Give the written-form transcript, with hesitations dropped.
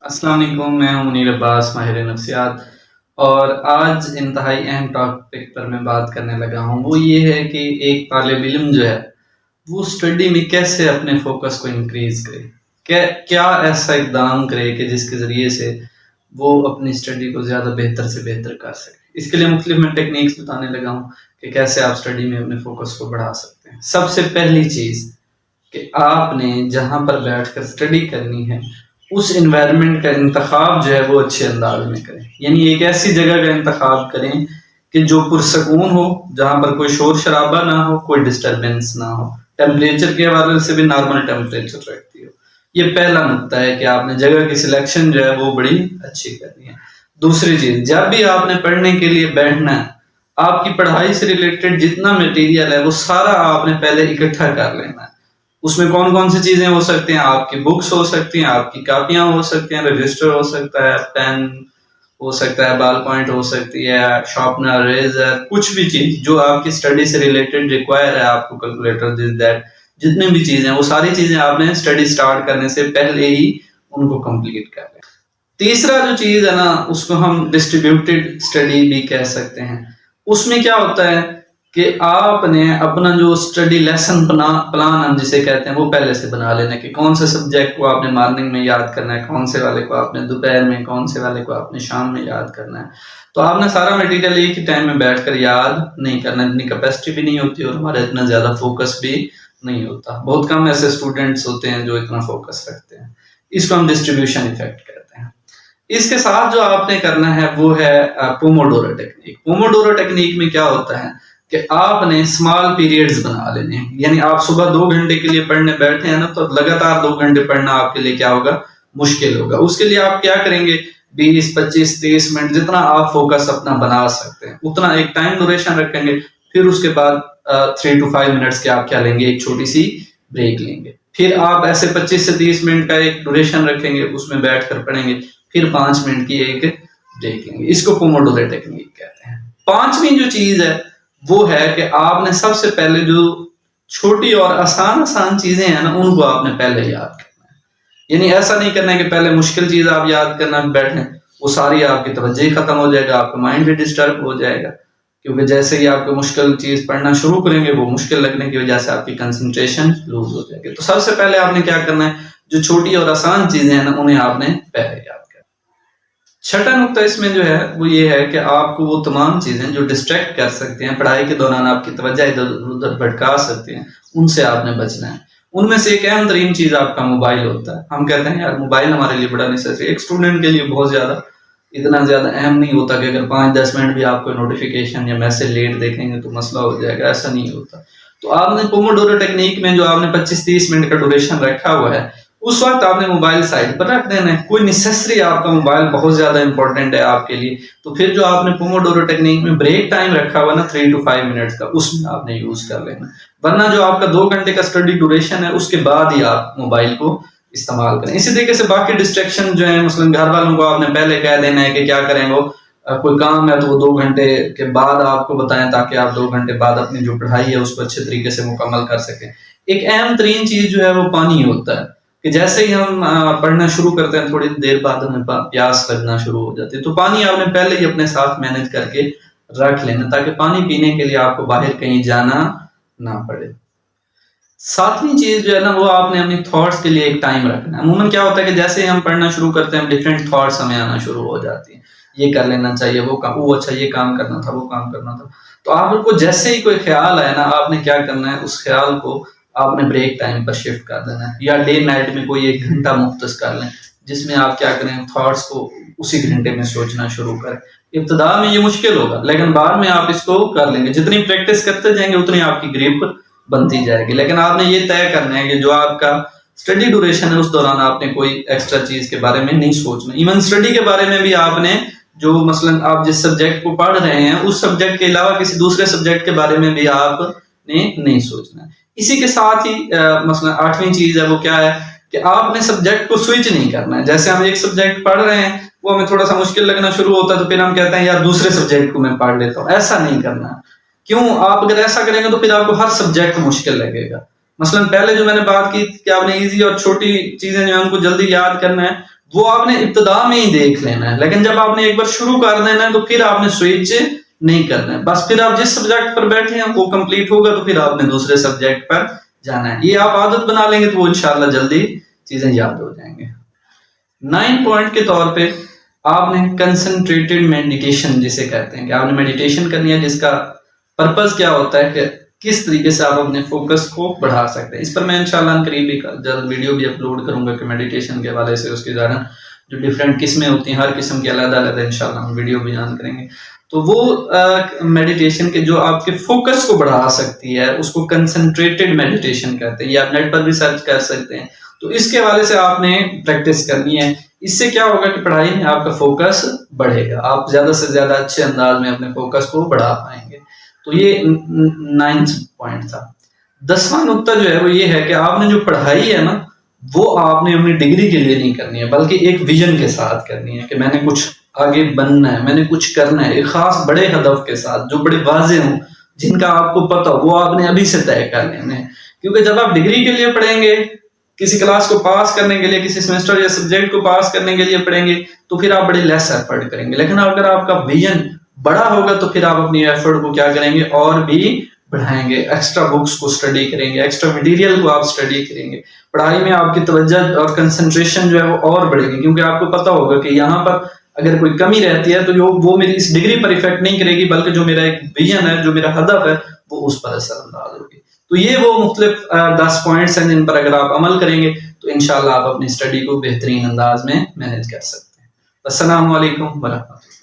السلام علیکم، میں ہوں منیر عباس، ماہر نفسیات، اور آج انتہائی اہم ٹاپک پر میں بات کرنے لگا ہوں۔ وہ یہ ہے کہ ایک طالب علم جو ہے وہ اسٹڈی میں کیسے اپنے فوکس کو انکریز کرے، کیا ایسا اقدام کرے کہ جس کے ذریعے سے وہ اپنی اسٹڈی کو زیادہ بہتر سے بہتر کر سکے۔ اس کے لیے مختلف میں ٹیکنیکس بتانے لگا ہوں کہ کیسے آپ اسٹڈی میں اپنے فوکس کو بڑھا سکتے ہیں۔ سب سے پہلی چیز کہ آپ نے جہاں پر بیٹھ کر اسٹڈی کرنی ہے اس انوائرمنٹ کا انتخاب جو ہے وہ اچھے انداز میں کریں، یعنی ایک ایسی جگہ کا انتخاب کریں کہ جو پرسکون ہو، جہاں پر کوئی شور شرابہ نہ ہو، کوئی ڈسٹربنس نہ ہو، ٹیمپریچر کے حوالے سے بھی نارمل ٹیمپریچر رکھتی ہو۔ یہ پہلا نقطہ ہے کہ آپ نے جگہ کی سلیکشن جو ہے وہ بڑی اچھی کرنی ہے۔ دوسری چیز، جب بھی آپ نے پڑھنے کے لیے بیٹھنا ہے، آپ کی پڑھائی سے ریلیٹڈ جتنا مٹیریل ہے وہ سارا آپ نے پہلے اکٹھا کر لینا ہے۔ اس میں کون کون سی چیزیں ہو سکتی ہیں؟ آپ کی بکس ہو سکتی ہیں، آپ کی کاپیاں ہو سکتی ہیں، رجسٹر ہو سکتا ہے، پین ہو سکتا ہے، بال پوائنٹ ہو سکتی ہے، شارپنر، ریزر، کچھ بھی چیز جو آپ کی اسٹڈی سے ریلیٹڈ ریکوائر ہے، آپ کو کیلکولیٹر، دس دیٹ، جتنی بھی چیزیں وہ ساری چیزیں آپ نے اسٹڈی سٹارٹ کرنے سے پہلے ہی ان کو کمپلیٹ کر لیں۔ تیسرا جو چیز ہے نا، اس کو ہم ڈسٹریبیوٹیڈ اسٹڈی بھی کہہ سکتے ہیں۔ اس میں کیا ہوتا ہے کہ آپ نے اپنا جو اسٹڈی لیسن پلان ہم جسے کہتے ہیں وہ پہلے سے بنا لینا کہ کون سے سبجیکٹ کو آپ نے مارننگ میں یاد کرنا ہے، کون سے والے کو آپ نے دوپہر میں، کون سے والے کو آپ نے شام میں یاد کرنا ہے۔ تو آپ نے سارا مٹیریل ایک ہی ٹائم میں بیٹھ کر یاد نہیں کرنا، اتنی کیپیسٹی بھی نہیں ہوتی اور ہمارا اتنا زیادہ فوکس بھی نہیں ہوتا۔ بہت کم ایسے اسٹوڈنٹس ہوتے ہیں جو اتنا فوکس رکھتے ہیں۔ اس کو ہم ڈسٹریبیوشن ایفیکٹ کہتے ہیں۔ اس کے ساتھ جو آپ نے کرنا ہے وہ ہے پوموڈورو ٹیکنیک۔ پوموڈورو ٹیکنیک میں کیا ہوتا ہے کہ آپ نے اسمال پیریڈز بنا لینے ہیں، یعنی آپ صبح 2 گھنٹے کے لیے پڑھنے بیٹھے ہیں نا، تو لگاتار 2 گھنٹے پڑھنا آپ کے لیے کیا ہوگا؟ مشکل ہوگا۔ اس کے لیے آپ کیا کریں گے؟ 20 25 30 منٹ جتنا آپ فوکس اپنا بنا سکتے ہیں اتنا ایک ٹائم ڈوریشن رکھیں گے۔ پھر اس کے بعد 3 to 5 منٹس کے آپ کیا لیں گے؟ ایک چھوٹی سی بریک لیں گے۔ پھر آپ ایسے 25 سے 30 منٹ کا ایک ڈوریشن رکھیں گے، اس میں بیٹھ کر پڑھیں گے، پھر 5 منٹ کی ایک بریک لیں گے۔ اس کو پوموڈورو ٹیکنیک کہتے ہیں۔ پانچویں جو چیز ہے وہ ہے کہ آپ نے سب سے پہلے جو چھوٹی اور آسان چیزیں ہیں نا ان کو آپ نے پہلے یاد کرنا ہے، یعنی ایسا نہیں کرنا ہے کہ پہلے مشکل چیز آپ یاد کرنا بیٹھیں، وہ ساری آپ کی توجہ ہی ختم ہو جائے گا، آپ کا مائنڈ بھی ڈسٹرب ہو جائے گا، کیونکہ جیسے ہی آپ کو مشکل چیز پڑھنا شروع کریں گے وہ مشکل لگنے کی وجہ سے آپ کی کنسنٹریشن لوز ہو جائے گی۔ تو سب سے پہلے آپ نے کیا کرنا ہے؟ جو چھوٹی اور آسان چیزیں ہیں نا انہیں آپ نے پہلے یاد کرنا۔ چھٹا نقطہ اس میں جو ہے وہ یہ ہے کہ آپ کو وہ تمام چیزیں جو ڈسٹریکٹ کر سکتے ہیں، پڑھائی کے دوران آپ کی توجہ ادھر ادھر بھٹکا سکتے ہیں، ان سے آپ نے بچنا ہے۔ ان میں سے ایک اہم ترین چیز آپ کا موبائل ہوتا ہے۔ ہم کہتے ہیں یار موبائل ہمارے لیے بڑا نیسیسری ہے، ایک اسٹوڈنٹ کے لیے بہت زیادہ اتنا زیادہ اہم نہیں ہوتا کہ اگر 5-10 منٹ بھی آپ کو نوٹیفیکیشن یا میسج لیٹ دیکھیں گے تو مسئلہ ہو جائے گا، ایسا نہیں ہوتا۔ تو آپ نے پوموڈورو ٹیکنیک میں جو آپ نے 25-30 منٹ کا ڈوریشن رکھا ہوا ہے اس وقت آپ نے موبائل سائڈ پر رکھ دینا ہے۔ کوئی نیسیسری آپ کا موبائل بہت زیادہ امپورٹنٹ ہے آپ کے لیے، تو پھر جو آپ نے پوموڈورو ٹیکنیک میں بریک ٹائم رکھا ہوا نا 3 to 5 منٹس کا، اس میں آپ نے یوز کر لینا، ورنہ جو آپ کا 2 گھنٹے کا اسٹڈی ڈوریشن ہے اس کے بعد ہی آپ موبائل کو استعمال کریں۔ اسی طریقے سے باقی ڈسٹریکشن جو ہے، مثلا گھر والوں کو آپ نے پہلے کہہ دینا ہے کہ کیا کریں، وہ کوئی کام ہے تو وہ 2 گھنٹے کے بعد آپ کو بتائیں تاکہ آپ 2 گھنٹے بعد اپنی جو پڑھائی ہے اس کو اچھے طریقے سے مکمل کر سکیں۔ ایک اہم ترین چیز جو ہے وہ پانی ہوتا ہے کہ جیسے ہی ہم پڑھنا شروع کرتے ہیں تھوڑی دیر بعد ہمیں پیاس لگنا شروع ہو جاتی ہے، تو پانی آپ نے پہلے ہی اپنے ساتھ مینج کر کے رکھ لینا تاکہ پانی پینے کے لیے آپ کو باہر کہیں جانا نہ پڑے۔ ساتویں چیز جو ہے نا وہ آپ نے اپنی تھاٹس کے لیے ایک ٹائم رکھنا ہے۔ عموماً کیا ہوتا ہے کہ جیسے ہی ہم پڑھنا شروع کرتے ہیں ڈفرینٹ تھاٹس ہمیں آنا شروع ہو جاتی ہیں، یہ کر لینا چاہیے، وہ اچھا یہ کام کرنا تھا، وہ کام کرنا تھا۔ تو آپ کو جیسے ہی کوئی خیال آئے نا آپ نے کیا کرنا ہے، اس خیال کو آپ نے بریک ٹائم پر شفٹ کر دینا ہے، یا ڈے نائٹ میں کوئی 1 گھنٹہ مختص کر لیں جس میں آپ کیا کریں، تھاٹس کو اسی گھنٹے میں سوچنا شروع کریں۔ ابتدا میں یہ مشکل ہوگا لیکن بعد میں آپ اس کو کر لیں گے، جتنی پریکٹس کرتے جائیں گے اتنی آپ کی گریپ بنتی جائے گی۔ لیکن آپ نے یہ طے کرنا ہے کہ جو آپ کا اسٹڈی ڈوریشن ہے اس دوران آپ نے کوئی ایکسٹرا چیز کے بارے میں نہیں سوچنا۔ ایون اسٹڈی کے بارے میں بھی آپ نے جو مثلاً آپ جس سبجیکٹ کو پڑھ رہے ہیں اس سبجیکٹ کے علاوہ کسی دوسرے سبجیکٹ کے بارے میں بھی آپ نے نہیں سوچنا۔ اسی کے ساتھ ہی مثلاً 8ویں چیز ہے وہ کیا ہے کہ آپ نے سبجیکٹ کو سوئچ نہیں کرنا ہے۔ جیسے ہم ایک سبجیکٹ پڑھ رہے ہیں وہ ہمیں تھوڑا سا مشکل لگنا شروع ہوتا ہے تو پھر ہم کہتے ہیں یار دوسرے سبجیکٹ کو میں پڑھ لیتا ہوں، ایسا نہیں کرنا۔ کیوں؟ آپ اگر ایسا کریں گے تو پھر آپ کو ہر سبجیکٹ مشکل لگے گا۔ مثلاً پہلے جو میں نے بات کی کہ آپ نے ایزی اور چھوٹی چیزیں جو ہیں ان کو جلدی یاد کرنا ہے، وہ آپ نے ابتدا میں ہی دیکھ لینا ہے، لیکن جب آپ نے ایک بار شروع کر دینا ہے تو پھر آپ نے سوئچ نہیں کرنا ہے، بس پھر آپ جس سبجیکٹ پر بیٹھے ہیں وہ کمپلیٹ ہوگا تو پھر آپ نے دوسرے سبجیکٹ پر جانا ہے. یہ آپ عادت بنا لیں گے تو وہ انشاءاللہ جلدی چیزیں یاد ہو جائیں گے. 9 پوائنٹ کے طور پہ آپ نے کنسنٹریٹڈ میڈیٹیشن جسے کہتے ہیں کہ آپ نے میڈیٹیشن کرنی ہے، جس کا پرپز کیا ہوتا ہے کہ کس طریقے سے آپ اپنے فوکس کو بڑھا سکتے ہیں. اس پر میں انشاءاللہ ان قریب جلد ویڈیو بھی اپلوڈ کروں گا کہ میڈیٹیشن کے حوالے سے اس کی ذرا جو ڈفرینٹ قسمیں ہوتی ہیں، ہر قسم کی علیحدہ علیحدہ انشاءاللہ ہم ویڈیو بیان کریں گے. تو وہ میڈیٹیشن کے جو آپ کے فوکس کو بڑھا سکتی ہے اس کو کنسنٹریٹڈ میڈیٹیشن کہتے ہیں. یہ آپ نیٹ پر بھی سرچ کر سکتے ہیں. تو اس کے حوالے سے آپ نے پریکٹس کرنی ہے. اس سے کیا ہوگا کہ پڑھائی میں آپ کا فوکس بڑھے گا، آپ زیادہ سے زیادہ اچھے انداز میں اپنے فوکس کو بڑھا پائیں گے. تو یہ 9 پوائنٹ تھا. 10واں نقطہ جو ہے وہ یہ ہے کہ آپ نے جو پڑھائی ہے نا وہ آپ نے اپنی ڈگری کے لیے نہیں کرنی ہے، بلکہ ایک ویژن کے ساتھ کرنی ہے کہ میں نے کچھ آگے بننا ہے، میں نے کچھ کرنا ہے، ایک خاص بڑے ہدف کے ساتھ جو بڑے واضح ہوں، جن کا آپ کو پتہ ہو، وہ آپ نے ابھی سے طے کر لینے ہیں. کیونکہ جب آپ ڈگری کے لیے پڑھیں گے، کسی کلاس کو پاس کرنے کے لیے، کسی سیمسٹر یا سبجیکٹ کو پاس کرنے کے لیے پڑھیں گے تو پھر آپ بڑے لیس ایفرٹ کریں گے. لیکن اگر آپ کا ویژن بڑا ہوگا تو پھر آپ اپنی ایفرٹ کو کیا کریں گے، اور بھی بڑھائیں گے. ایکسٹرا بکس کو اسٹڈی کریں گے، ایکسٹرا مٹیریل کو آپ اسٹڈی کریں گے. پڑھائی میں آپ کی توجہ اور کنسنٹریشن جو ہے وہ اور بڑھے گی، کیونکہ آپ کو پتا ہوگا کہ یہاں پر اگر کوئی کمی رہتی ہے تو وہ میری اس ڈگری پر افیکٹ نہیں کرے گی، بلکہ جو میرا ایک ویژن ہے، جو میرا ہدف ہے، وہ اس پر اثر انداز ہوگی. تو یہ وہ مختلف 10 پوائنٹس ہیں جن پر اگر آپ عمل کریں گے تو انشاءاللہ آپ اپنی اسٹڈی کو بہترین انداز میں مینیج کر سکتے ہیں. السلام علیکم ورحمۃ اللہ.